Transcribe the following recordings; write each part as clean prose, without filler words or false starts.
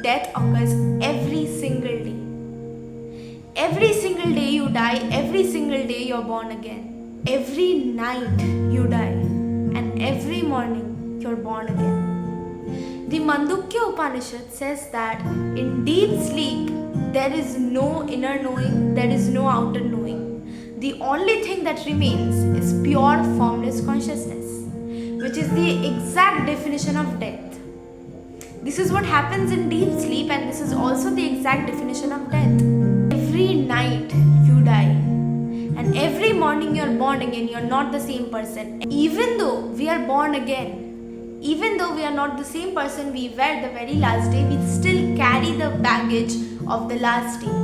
death occurs every single day. Every single day you die, every single day you're born again. Every night you die, and every morning you're born again. The Mandukya Upanishad says that in deep sleep there is no inner knowing, there is no outer knowing. The only thing that remains is pure formless consciousness, which is the exact definition of death. This is what happens in deep sleep, and this is also the exact definition of death. Every night you die, and every morning you're born again. You're not the same person. Even though we are born again, even though we are not the same person we were the very last day, we still carry the baggage of the last day.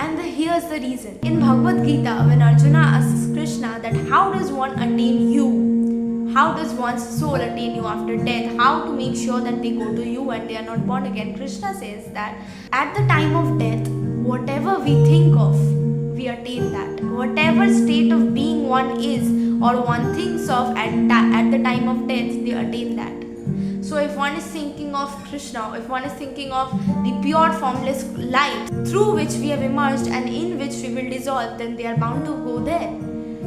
And here's the reason. In Bhagavad Gita, when Arjuna asks Krishna that how does one attain you? How does one's soul attain you after death? How to make sure that they go to you and they are not born again? Krishna says that at the time of death, whatever we think of, we attain that. Whatever state of being one is or one thinks of at the time of death, they attain that. So if one is thinking of Krishna, if one is thinking of the pure formless light through which we have emerged and in which we will dissolve, then they are bound to go there.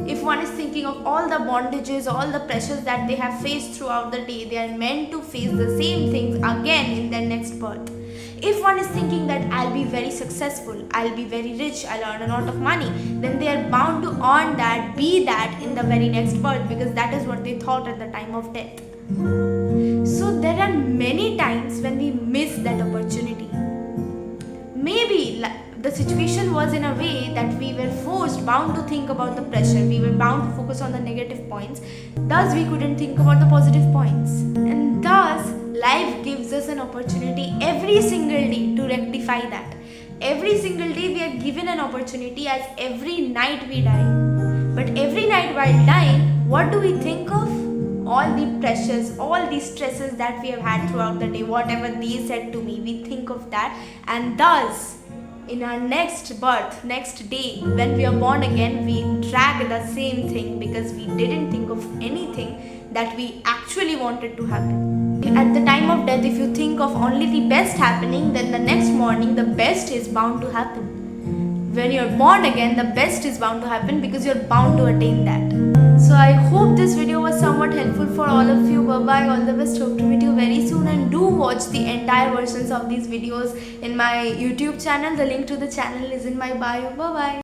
If one is thinking of all the bondages, all the pressures that they have faced throughout the day, they are meant to face the same things again in their next birth. If one is thinking that I'll be very successful, I'll be very rich, I'll earn a lot of money, then they are bound to earn that, be that in the very next birth, because that is what they thought at the time of death. So there are many times when we miss that opportunity. Maybe the situation was in a way that we were bound to think about the pressure, we were bound to focus on the negative points, thus we couldn't think about the positive points. And thus, life gives us an opportunity every single day to rectify that. Every single day we are given an opportunity, as every night we die. But every night while dying, what do we think of? All the pressures, all the stresses that we have had throughout the day, whatever they said to me, we think of that, and thus in our next birth, next day, when we are born again, we drag the same thing because we didn't think of anything that we actually wanted to happen. At the time of death, if you think of only the best happening, then the next morning the best is bound to happen. When you're born again, the best is bound to happen because you're bound to attain that. So I hope this video was somewhat helpful for all of you. Bye bye, all the best. Hope to meet you very soon, and do watch the entire versions of these videos in my YouTube channel. The link to the channel is in my bio. Bye bye.